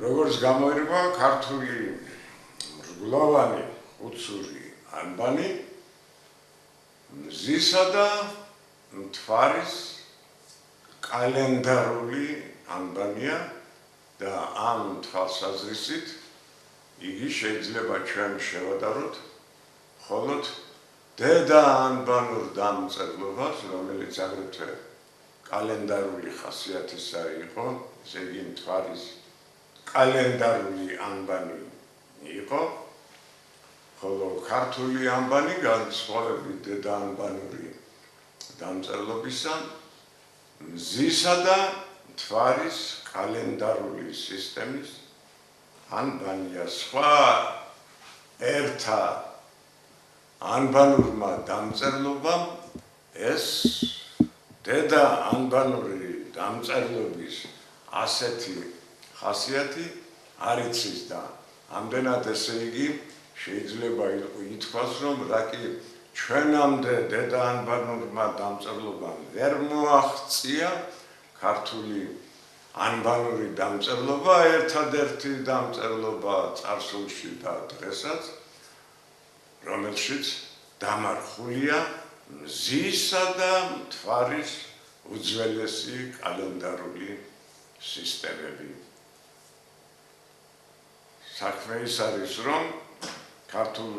როგორც გამოირკვა ქართული მრგლოვანი უცური ანბანი მზისა და მთვარის კალენდარული ანბანია და ამ თვალსაზრისით იგი შეიძლება ჩვენ შევადაროთ მხოლოდ დედა ანბანურ დამწერლობას, რომელიც აგრეთვე კალენდარული ხასიათისა იყო, ესე იგი მთვარის კალენდარული ანბანი იყო, ხოლო ქართული ანბანი განსხვავებით დედა ანბანური დამწერლობისა მზისა და მთვარის კალენდარული სისტემის ანბანია. სხვა ერთა ანბანურმა დამწერლობამ ეს დედა ანბანური დამწერლობის ასეთი ხასიათი არ იცის და ამდენად ესე იგი შეიძლება ითქვას, რომ რაკი ჩვენამდე დედა ანბანურმა დამწერლობამ ვერ მოაღწია ქართული ანბანური დამწერლობა, ერთადერთი დამწერლობა წარსულში და დღესაც, რომელშიც დამარხულია მზისა და მთვარის უძველესი კალენდარული სისტემები. საქმე ის არის, რომ ქართულ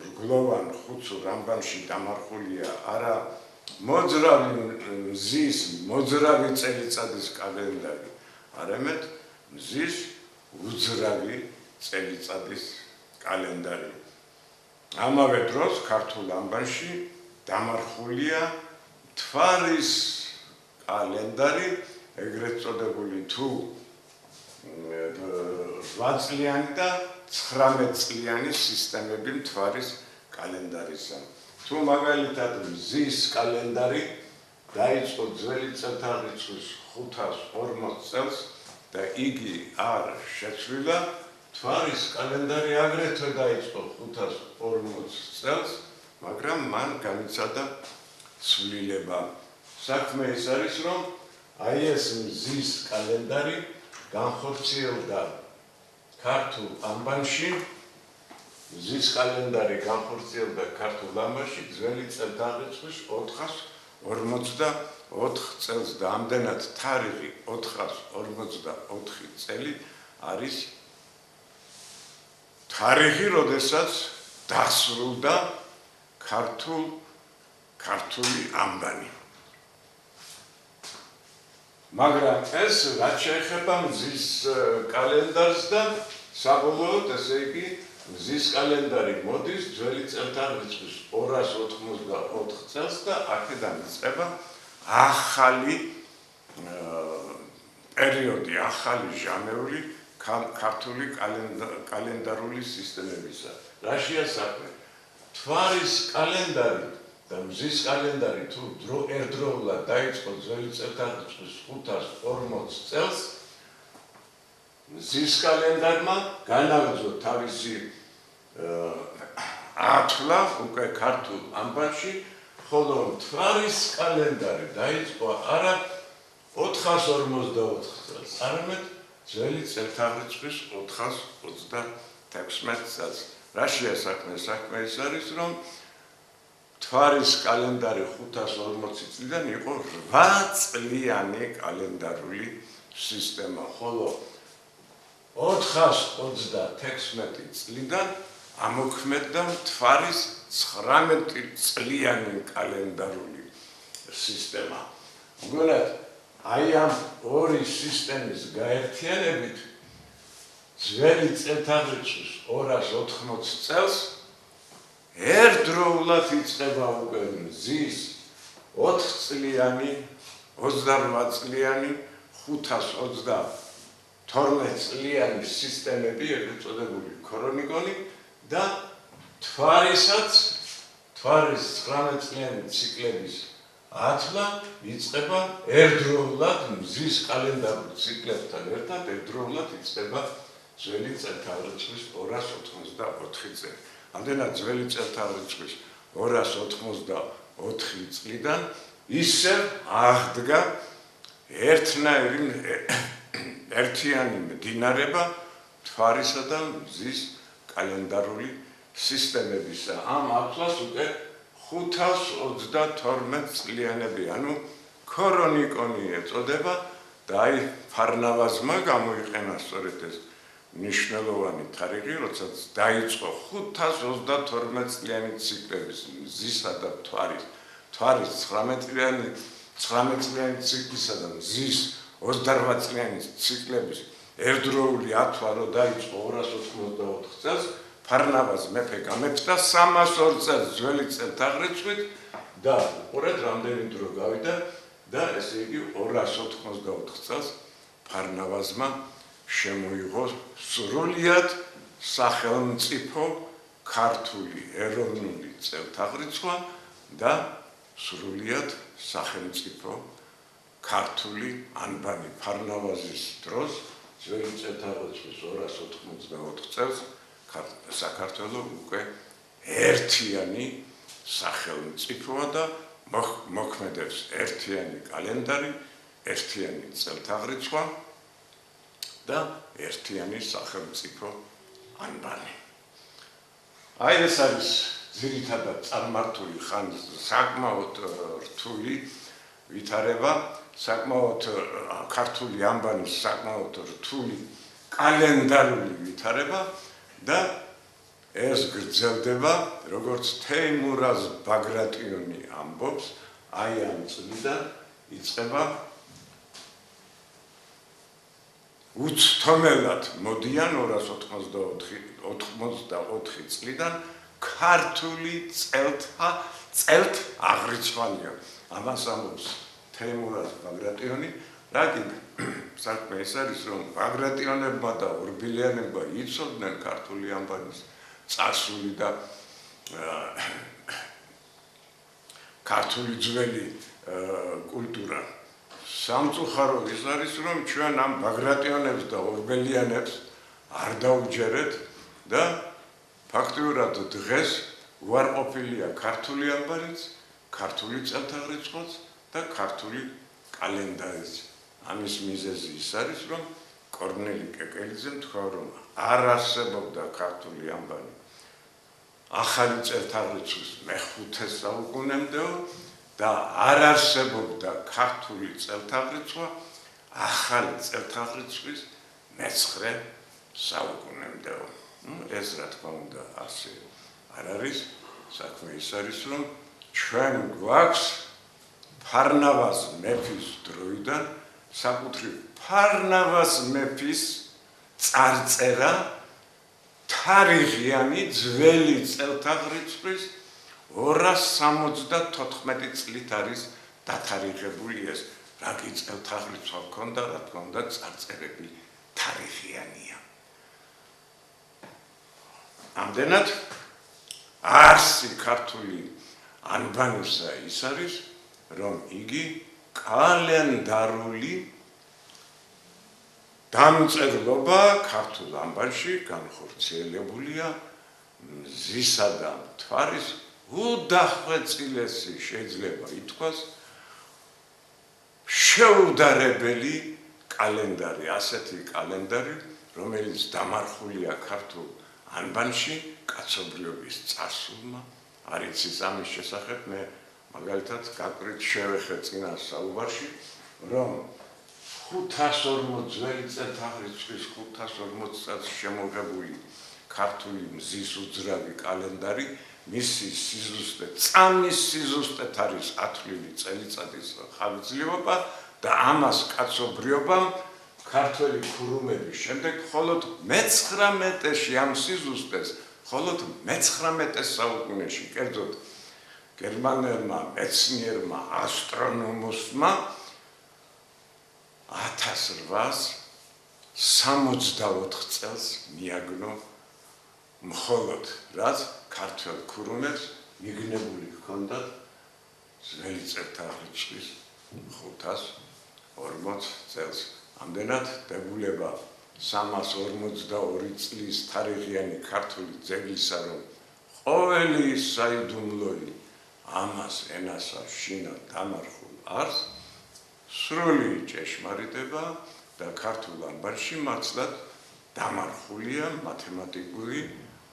მრგლოვან ხუცურ ანბანში დამარხულია არა მოძრავი მზის, მოძრავი წელიწადის კალენდარი, არამედ მზის უძრავი წელიწადის კალენდარი. ამავე დროს ქართულ ანბანში დამარხულია მთვარის კალენდარი, ეგრეთ წოდებული თუ 8 წლიანი და 19 წლიანი სისტემები მთვარის კალენდარისა. თუ მაგალითად მზის კალენდარი დაიწყო ძველი წელთაღრიცხვის 540 წელს და იგი არ შეცვლილა, მთვარის კალენდარი აგრეთვე დაიწყო 540 წელს, მაგრამ მან განიცადა ცვლილება. საქმე ის არის, რომ აი ეს მზის კალენდარი განხორციელდა ქართულ ანბანში, მზის კალენდარი განხორციელდა ქართულ ანბანში ძველი წელთაღრიცხვის 444 წელს და ამდენად თარიღი 444 წელი არის თარიღი, როდესაც დასრულდა ქართული ანბანი. მაგრამ ეს რაც შეეხება მზის კალენდარს და საბოლოოდ ესე იგი მზის კალენდარი მოდის ძველი წელთაღრიცხვის 284 წელს და აქედან იწყება ახალი პერიოდი, ახალი ჟანრული ქართული კალენდარული სისტემებისა. რაშია საქმე? მთვარის კალენდარი და მზის კალენდარი თუ ერთდროულად დაიწყო ძველი წელთაღრიცხვის 540 წელს, მზის კალენდარმა განაგრძო თავისი ათვლა უკვე ქართულ ანბანში, ხოლო მთვარის კალენდარი დაიწყო არა 444 წელს, არამედ ძველი წელთაღრიცხვის 436 წელს. რაშია საქმე? საქმე ის არის, რომ მთვარის კალენდარი 540 წლიდან იყო 8 წლიანი კალენდარული სისტემა, ხოლო 436 წლიდან ამოქმედდა მთვარის 19 წლიანი კალენდარული სისტემა. მგონიათ, აი ამ ორი სისტემის გაერთიანებით ძველი წელთაღრიცხვის 280 წელს ერთდროულად იწყება უკვე მზის 4 წლიანი, 28 წლიანი, 522 წლიანი სისტემები, ეგრეთ წოდებული ქრონიკონი და მთვარისაც, მთვარის 19 წლიანი ციკლების ათვლა იწყება ერთდროულად მზის კალენდარულ ციკლებთან ერთად, ერთდროულად იწყება ძველი წელთაღრიცხვის 284 წელი. ამდენად ძველი წელთაღრიცხვის 284 წლიდან ისევ აღდგა ერთნაირი ერთიანი მდინარება მთვარისა და მზის კალენდარული სისტემებისა. ამ ათლას უკვე 532 წლიანები, ანუ ქორონიკონი ეწოდება და აი ფარნავაზმა გამოიყენა სწორედ ეს მნიშვნელოვანი თარიღი, როდესაც დაიწყო 532 წლიანი ციკლების მზისა და მთვარის 19 წლიანი ციკლისა და მზის 28 წლიანი ციკლების ერთდროული ათვა რო დაიწყო 284 წელს, ფარნავაზ მეფე გამეფდა 302 წელს ძველი წელთაღრიცხვით და უყურეთ რამდენი დრო გავიდა და ესე იგი 284 წელს ფარნავაზმა შემოიღო სრულიად სახელმწიფო ქართული ეროვნული წელთაღრიცხვა და სრულიად სახელმწიფო ქართული ანბანი. ფარნავაზის დროს ძველი წელთაღრიცხვის 284 წელს საქართველო უკვე ერთიანი სახელმწიფოა და მოქმედებს ერთიანი კალენდარი, ერთიანი წელთაღრიცხვა და ერთიანი სახელმწიფო ანბანი. აი ეს არის ძირითადად წარმართული ხანის საკმაოდ რთული ვითარება, საკმაოდ ქართული ანბანის საკმაოდ რთული კალენდარული ვითარება და ეს გრძელდება, როგორც თეიმურაზ ბაგრატიონი ამბობს, აი ამ წლიდან იწყება უცთომელად მოდიან 284 წლიდან ქართული წელთაღრიცხვანია. ამას ამბობს თეიმურაზ ბაგრატიონი, რადგან საქმე ეს არის, რომ ბაგრატიონებმა და ორბელიანებმა იცოდნენ ქართული ანბანის წარსული და ქართული ძველი კულტურა. სამწუხარო ის არის, რომ ჩვენ ამ ბაგრატიონებს და ორბელიანებს არ დაუჯერეთ და ფაქტიურად დღეს უარყოფილია ქართული ანბანიც, ქართული წელთაღრიცხვაც და ქართული კალენდარიც. ამის მიზეზი ის არის, რომ კორნელი კეკელიძემ თქვა, რომ არ არსებობდა ქართული ანბანი ახალი წელთაღრიცხვის მე-5 საუკუნემდეო და არ არსებობდა ქართული წელთაღრიცხვა ახალი წელთაღრიცხვის მე-9 საუკუნემდეო. ეს რა თქმა უნდა ასე არ არის. საქმე ის არის, რომ ჩვენ გვაქვს ფარნავაზ მეფის დროიდან საკუთრივ ფარნავაზ მეფის წარწერა თარიღიანი ძველი წელთაღრიცხვის 274 წლით არის დათარიღებული ეს. რაგი წელთაღრიცხვა ჰქონდა, რა თქმა უნდა, წარწერები თარიღიანია. ამდენად არსი ქართული ანბანისა ის არის, რომ იგი კალენდარული დამწერლობა ქართულ ანბანში განხორციელებულია მზისა და მთვარის უდახვეწილესი შეიძლება ითქვას შეუდარებელი კალენდარი, ასეთი კალენდარი, რომელიც დამარხულია ქართულ ანბანში კაცობრიობის წარსულმა. არ იცის ამის შესახებ, მე მაგალითად გაკვირით შევეხე წინა საუბარში, რომ 540 ძველი წელთაღრიცხვის 540 წელს შემოღებული ქართული მზის უძრავი კალენდარი, მისი სიზუსტე, წამის სიზუსტედ არის ათვლილი წელიწადის ხანგრძლივობა და ამას კაცობრიობამ ქართველი ქურუმების შემდეგ მხოლოდ მე-19-ში ამ სიზუსტეს, მხოლოდ მე-19 საუკუნეში, კერძოდ გერმანელმა მეცნიერმა ასტრონომოსმა 1864 წელს მიაგნო მხოლოდ რაც ქართველ ქურუმებს მიგნებული ჰქონდათ ძველი წელთაღრიცხვის 540 წელს. ამდენად დებულება 342 წლის თარიღიანი ქართული ძეგლისა, რომ ყოველი საიდუმლოი ამას ენასა შინა დამარხულ არს, სრული ჭეშმარიტება და ქართულ ამბარში მართლაც დამარხულია მათემატიკური,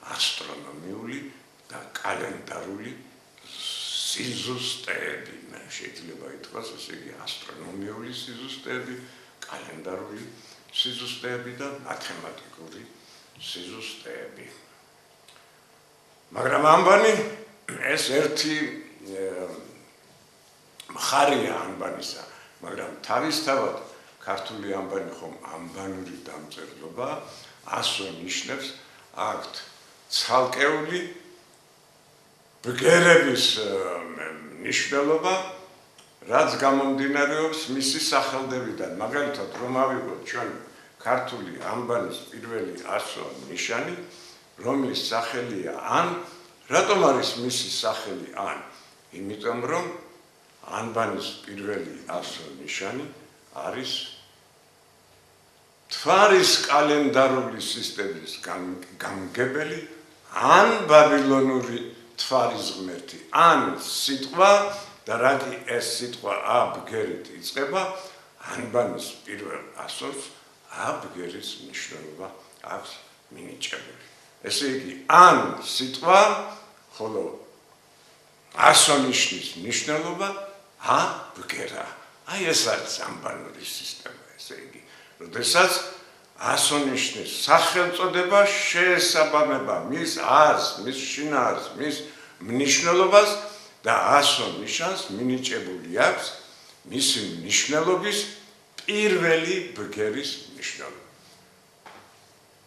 ასტრონომიული და კალენდარული სიზუსტეები. შეიძლება ითქვას, ესე იგი ასტრონომიული სიზუსტეები, კალენდარული სიზუსტეები და მათემატიკური სიზუსტეები. მაგრამ ამბანი ეს ერთი მხარეა ამბანისა, მაგრამ თავისთავად ქართული ამბანი ხომ ამბანური დამწერლობა, ასო ნიშნებს აქვთ ცალკეული ბგერების ნიშნულობა, რაც გამომდინარეობს მისი სახელდებიდან. მაგალითად, რომ ავიღოთ ჩვენ ქართული ამბანის პირველი ასო ნიშანი, რომლის სახელია ან, რატომ არის მისი სახელი ან? იმიტომ რომ ანბანის პირველი ასო ნიშანი არის თვარის კალენდარული სისტემის გამგებელი ან ბაბილონური თვარის ღმერთი. ან სიტყვა და რაგი ეს სიტყვა ა ბგერით იწყება, ანბანის პირველ ასოს ა ბგერის მნიშვნელობა აქვს მინიჭებული. ესე იგი, ან სიტყვა, ხოლო ასონიშნის მნიშვნელობა ა ბგერა. აი ეს არის ამბანური სისტემა, ესე იგი. როდესაც ასონიშნის სახელწოდება შეესაბამება მის აზრს, მის შინაარს, მის მნიშვნელობას და ასონიშანს მინიჭებული აქვს მისი მნიშვნელობის პირველი ბგერის მნიშვნელობა.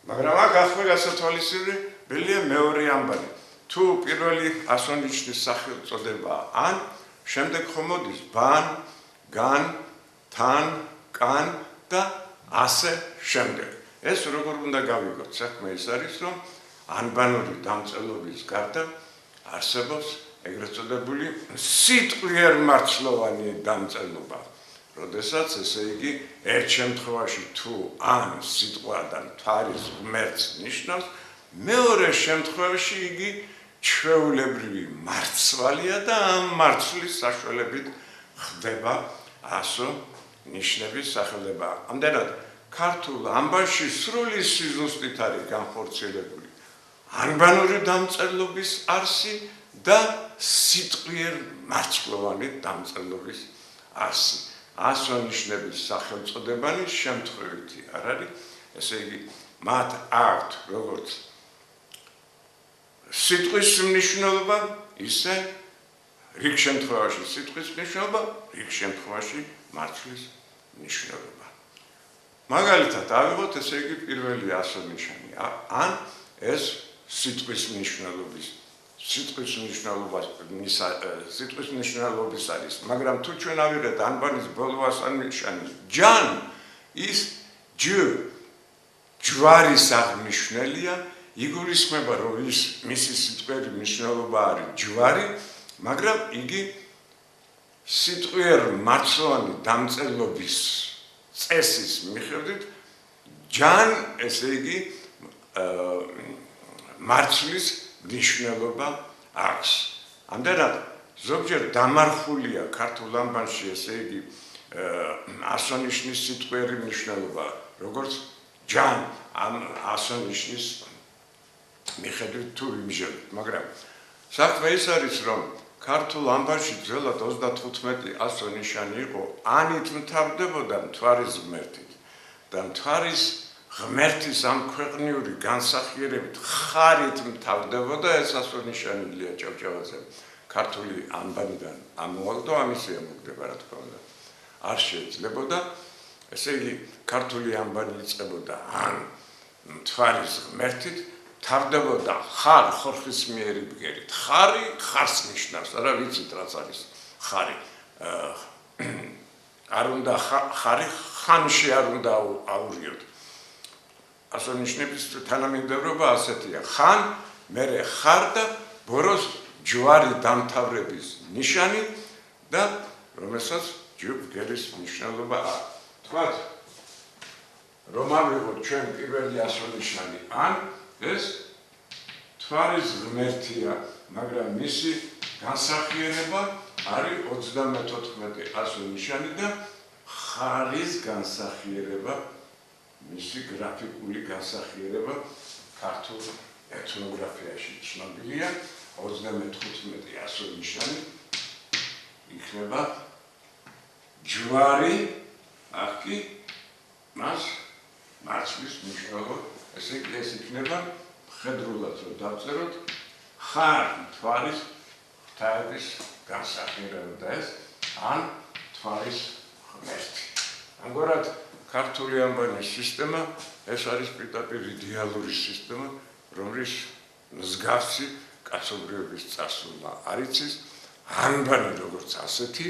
მაგრამ აქ ახლა გასათვალისწინებელია მეორე ამბანი. თუ პირველი ასონიშნის სახელწოდება ან, შემდეგ ხომ მოდის ბან, გან, თან, კან და ასე შემდეგ. ეს როგორ უნდა გავიგოთ? საქმე ის არის, რომ ანბანური დამწერლობის გარდა არსებობს ეგრეთ წოდებული სიტყვიერმარცვლოვანი დამწერლობა. როდესაც ესე იგი ერთ შემთხვევაში თუ ან სიტყვადან თვარის ღმერთს ნიშნავს, მეორე შემთხვევაში იგი ჩვეულებრივი მარცვალია და ამ მარცვლის საშუალებით ხდება ასო ნიშნების სახელდება. ამდენად ქართულ ამბანში სრული სიზუსტით არის განხორციელებული ანბანური დამწერლობის არსი და სიტყვიერმარცვლოვანი დამწერლობის არსი. ასო ნიშნების სახელწოდებანი შემთხვევითი არ არის, ესე იგი მათ აქვთ როგორც სიტყვის მნიშვნელობა, ისე რიგ შემთხვევაში სიტყვის მნიშვნელობა, რიგ შემთხვევაში მარცვლის მნიშვნელობა. მაგალითად, ავიღოთ ესე იგი პირველი ასო ნიშანი, ან ეს სიტყვის მნიშვნელობის არის, მაგრამ თუ ჩვენ ავიღეთ ანბანის ბოლო ასო ნიშანი ჯან, ის ჯვარის აღნიშნელია, იგულისხმება, რომ ის მისი სიტყვიერი მნიშვნელობა არის ჯვარი, მაგრამ იგი სიტყვიერმარცვლოვანი დამწერლობის წესის მიხედვით ჯან, ესე იგი მარცვლის მნიშვნელობა აქვს. ამდენად ზოგჯერ დამარხულია ქართულ ამბანში, ესე იგი ასონიშნის სიტყვიერი მნიშვნელობა, როგორც ჯან ამ ასონიშნის მიხედვით თუ იმჟელით, მაგრამ საქმე ის არის, რომ ქართულ ამბანში ძველად 35 ასო ნიშანი იყო, ანით მთავრდებოდა მთვარის ღმერთით და მთვარის ღმერთის ამ ქვეყნიური განსახიერებით ხარით მთავრდებოდა ეს ასო ნიშანი ილია ჭავჭავაძე ქართული ამბანიდან ამოვალდა, ამისია მოგდება რა თქმა უნდა. არ შეიძლებოდა, ესე იგი ქართული ამბანი იწყებოდა ან მთვარის ღმერთით, თავდებოდა ხარ ხორხისმიერი ბგერით. ხარი ხარს ნიშნავს, არა ვიცით რაც არის ხარი. არ უნდა ხარი ხანში არ უნდა აურიოთ. ასონიშნების თანამიმდევრობა ასეთია. ხან, მერე ხარ და ბოროს ჯვარი დამთავრების ნიშანი და რომელსაც ბგერის მნიშვნელობა აქვს. თქვათ, რომ ავიღოთ ჩვენ პირველი ასონიშანი ან ეს თვარის ღმერთია, მაგრამ მისი განსახიერება არის 34 ასო ნიშანი და ხარის განსახიერება, მისი გრაფიკული განსახიერება ქართულ ეთნოგრაფიაში ცნობილია 35 ასონიშანი იქნება ჯვარი აქი მას მარცხის მნიშვნელობა ესე იგი ეს იქნება მხედრულად რომ დავწეროთ ხარ თვალის ღვთაების განსახიერება და ეს ან თვალის ღმერთი. ამგვარად ქართული ანბანის სისტემა ეს არის პირდაპირ იდეალური სისტემა, რომლის მსგავსი კაცობრიობის წასვლა არ იცის, ანბანი როგორც ასეთი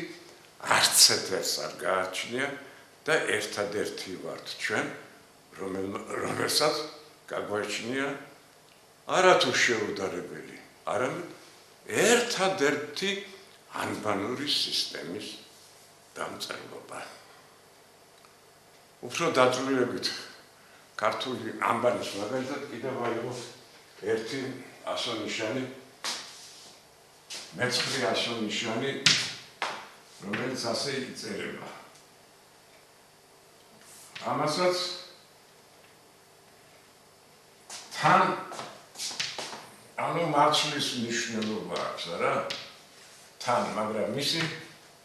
არც ერთს არ გააჩნია და ერთადერთი ვართ ჩვენ, რომელსაც გაგვაჩნია არათუ შეუდარებელი, არამედ ერთადერთი ანბანური სისტემის დამწერლობა. უფრო დაწვრილებით ქართული ანბანის მაგალითად კიდევ აიღო ერთი ასონიშანი, მეცხრე ასონიშანი, რომელიც ასე იწერება. ამასაც თან ანუ მარცვლის მნიშვნელობა აქვს, არა? თან, მაგრამ მისი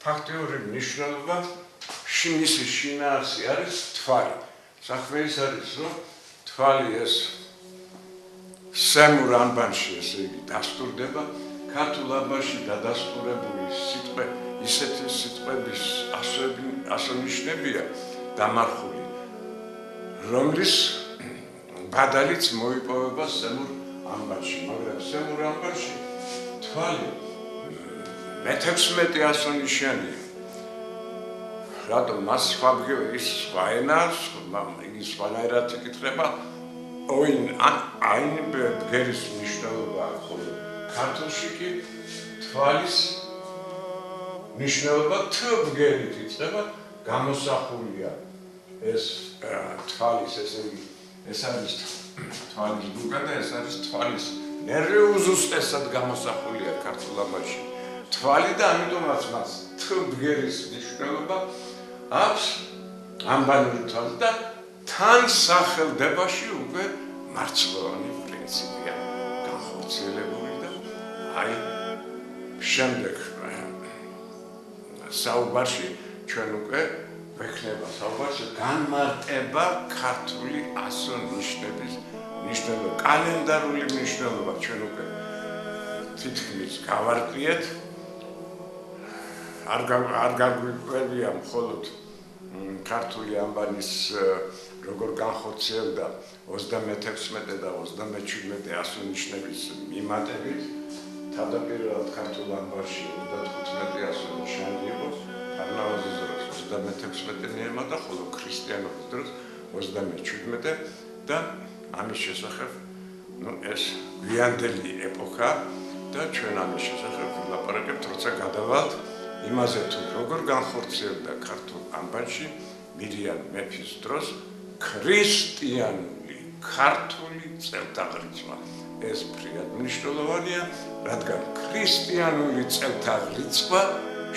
ფაქტიური მნიშვნელობა მისი შინაარსი არის თვალი. საქმე ის არის, რომ თვალი ეს სემურ ანბანში ესე იგი დასტურდება, ქართულ ანბანში დადასტურებული სიტყვე ისეთი სიტყვების ასონიშნებია დამარხული, რომლის ბადალიც მოიპოვება სემურ ანბანში, მაგრამ სემურ ანბანში თვალი მე-16 ასონიშანია. რატომ მას ის სხვა ენა, იგი სხვანაირად იკითხება, აინ ბგერის მნიშვნელობა აქვს, ხოლო ქართულში კი თვალის მნიშვნელობა თ ბგერით იწყება, გამოსახულია ეს თვალის, ესე იგი, ეს არის თვალის ბუგა და ეს არის თვალის ნერვი უზუსტესად გამოსახულია ქართულ ანბანში. თვალი და ამიტომაც მას თ ბგერის მნიშვნელობა აქვს ანბანური თვალს და თან სახელდებაში უკვე მარცვლოვანი პრინციპია განხორციელებული და აი შემდეგ საუბარში ჩვენ უკვე ვექნება საუბარში განმარტება ქართული ასონიშნების მნიშვნელობა, კალენდარული მნიშვნელობა ჩვენ უკვე თითქმის გავარკვიეთ. არ გაგვიყვებია მხოლოდ ქართული ანბანის როგორ განხორციელდა 36 და 37 ასონიშნების მიმატებით. თავდაპირველად ქართულ ანბანში 35 ასონიშანი იყო, ფარნავაზის დროს 36 მიემატა, ხოლო ქრისტიანობის დროს 37 და ამის შესახებ ეს გვიანდელი ეპოქა და ჩვენ ამის შესახებ ვილაპარაკებთ, როცა გადავალთ იმაზე თუ როგორ განხორციელდა ქართულ ანბანში მირიან მეფის დროს ქრისტიანული ქართული წელთაღრიცხვა. ეს ფრიად მნიშვნელოვანია, რადგან ქრისტიანული წელთაღრიცხვა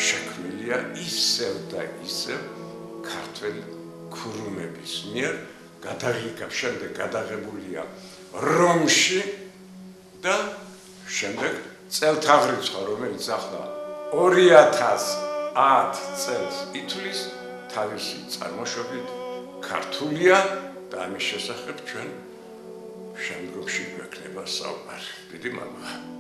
შექმნილია ისევ და ისევ ქართველი ქურუმების მიერ, შემდეგ გადაღებულია რომში და შემდეგ წელთაღრიცხვა, რომელიც ახლა 2010 წელს ითვლის, თავისი წარმოშობით ქართულია და ამის შესახებ ჩვენ შემდგომში გვექნება საუბარი. დიდი მადლობა.